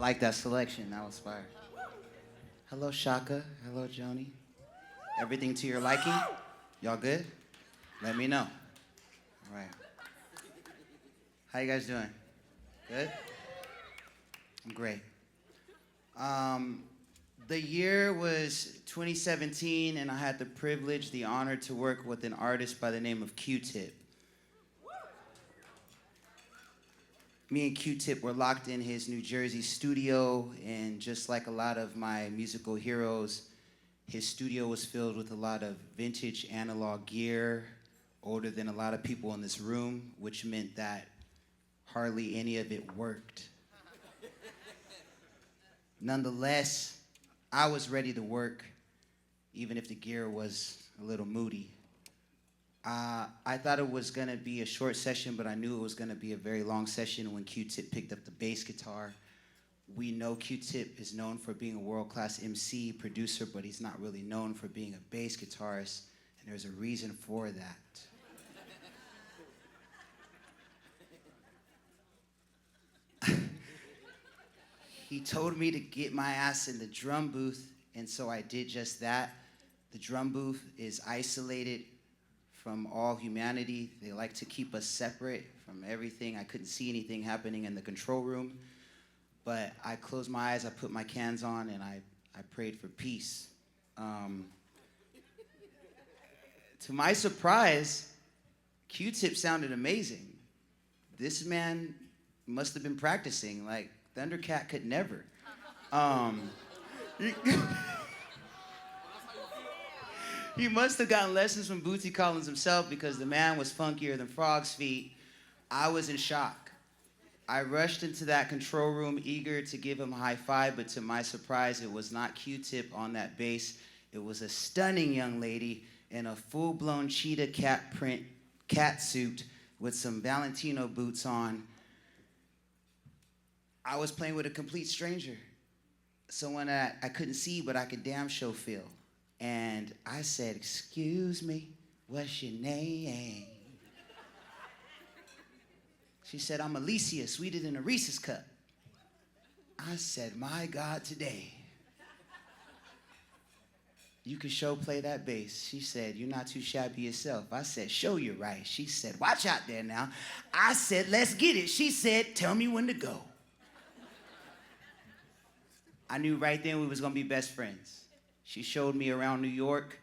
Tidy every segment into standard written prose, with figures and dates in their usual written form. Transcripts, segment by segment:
like that selection. That was fire. Hello, Shaka. Hello, Joni. Everything to your liking? Y'all good? Let me know. All right. How you guys doing? Good? I'm great. The year was 2017, and I had the privilege, the honor to work with an artist by the name of Q-Tip. Me and Q-Tip were locked in his New Jersey studio, and just like a lot of my musical heroes, his studio was filled with a lot of vintage analog gear, older than a lot of people in this room, which meant that hardly any of it worked. Nonetheless, I was ready to work, even if the gear was a little moody. I thought it was gonna be a short session, but I knew it was gonna be a very long session when Q-Tip picked up the bass guitar. We know Q-Tip is known for being a world-class MC, producer, but he's not really known for being a bass guitarist, and there's a reason for that. He told me to get my ass in the drum booth, and so I did just that. The drum booth is isolated from all humanity. They like to keep us separate from everything. I couldn't see anything happening in the control room, but I closed my eyes, I put my cans on, and I prayed for peace. To my surprise, Q-Tip sounded amazing. This man must have been practicing. Like, Thundercat could never. He must have gotten lessons from Bootsy Collins himself, because the man was funkier than frog's feet. I was in shock. I rushed into that control room eager to give him a high five, but to my surprise, it was not Q-Tip on that bass. It was a stunning young lady in a full-blown cheetah cat print cat suit with some Valentino boots on. I was playing with a complete stranger, someone that I couldn't see, but I could damn sure feel. And I said, "Excuse me, what's your name?" She said, "I'm Alissia, sweeter than a Reese's cup." I said, "My God, today, you can show play that bass." She said, "You're not too shabby yourself." I said, "Show you right." She said, "Watch out there now." I said, "Let's get it." She said, "Tell me when to go." I knew right then we was gonna be best friends. She showed me around New York,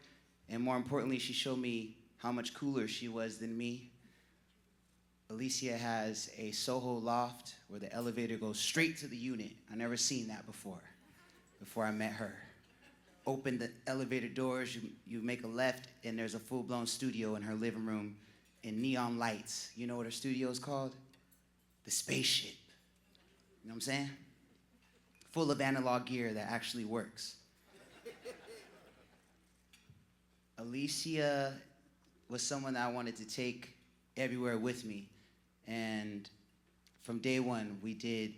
and more importantly, she showed me how much cooler she was than me. Alissia has a Soho loft where the elevator goes straight to the unit. I never seen that before I met her. Open the elevator doors, you make a left, and there's a full-blown studio in her living room in neon lights. You know what her studio is called? The Spaceship. You know what I'm saying? Full of analog gear that actually works. Alissia was someone that I wanted to take everywhere with me. And from day one, we did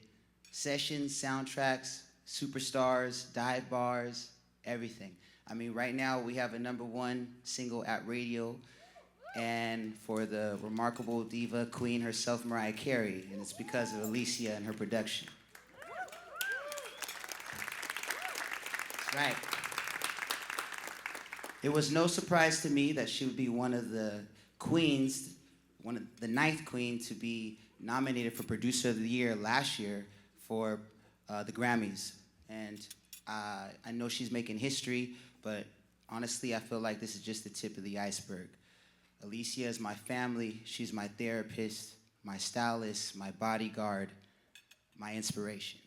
sessions, soundtracks, superstars, dive bars, everything. I mean, right now we have a #1 single at radio, and for the remarkable diva queen herself, Mariah Carey, and it's because of Alissia and her production. That's right. It was no surprise to me that she would be one of the queens, the 9th queen to be nominated for Producer of the Year last year for the Grammys. And I know she's making history, but honestly, I feel like this is just the tip of the iceberg. Alissia is my family. She's my therapist, my stylist, my bodyguard, my inspiration.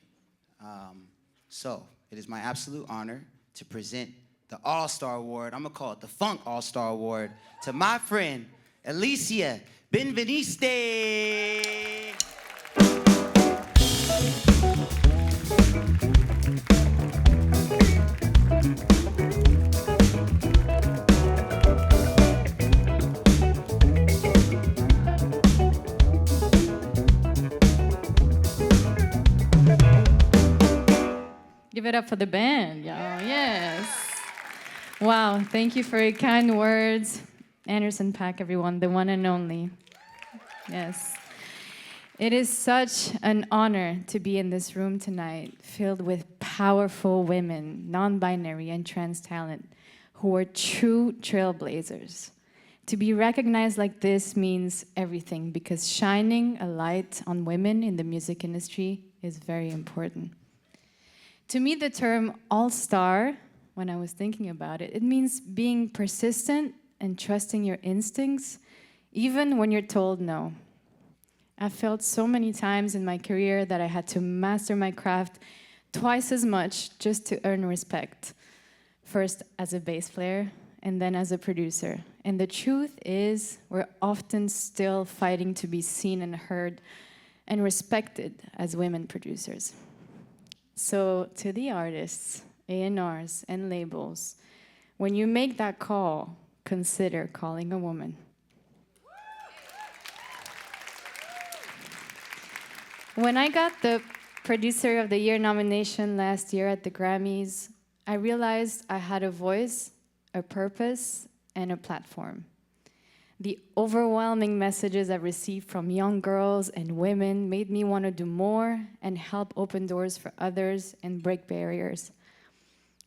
So it is my absolute honor to present the All-Star Award. I'm gonna call it the Funk All-Star Award to my friend, Alissia. Benveniste! Give it up for the band, y'all. Yes. Wow, thank you for your kind words. Anderson Paak, everyone, the one and only. Yes. It is such an honor to be in this room tonight, filled with powerful women, non-binary and trans talent, who are true trailblazers. To be recognized like this means everything, because shining a light on women in the music industry is very important. To me, the term all-star, when I was thinking about it, it means being persistent and trusting your instincts, even when you're told no. I've felt so many times in my career that I had to master my craft twice as much just to earn respect. First as a bass player, and then as a producer. And the truth is, we're often still fighting to be seen and heard and respected as women producers. So to the artists, A&Rs, and labels, when you make that call, consider calling a woman. When I got the Producer of the Year nomination last year at the Grammys, I realized I had a voice, a purpose, and a platform. The overwhelming messages I received from young girls and women made me want to do more and help open doors for others and break barriers.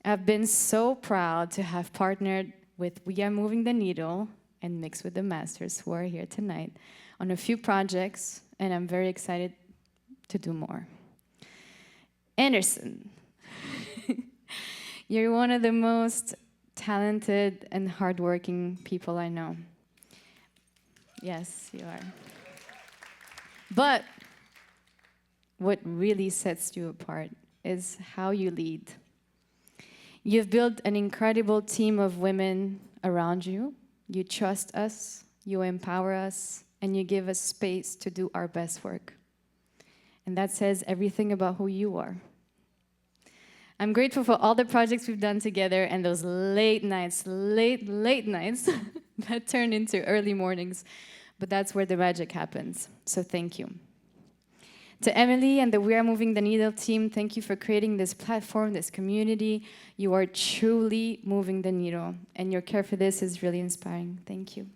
I've been so proud to have partnered with We Are Moving the Needle and Mix with the Masters, who are here tonight, on a few projects, and I'm very excited to do more. Anderson, you're one of the most talented and hardworking people I know. Yes, you are. But what really sets you apart is how you lead. You've built an incredible team of women around you. You trust us, you empower us, and you give us space to do our best work. And that says everything about who you are. I'm grateful for all the projects we've done together and those late nights that turn into early mornings. But that's where the magic happens. So thank you. To Emily and the We Are Moving the Needle team, thank you for creating this platform, this community. You are truly moving the needle, and your care for this is really inspiring. Thank you.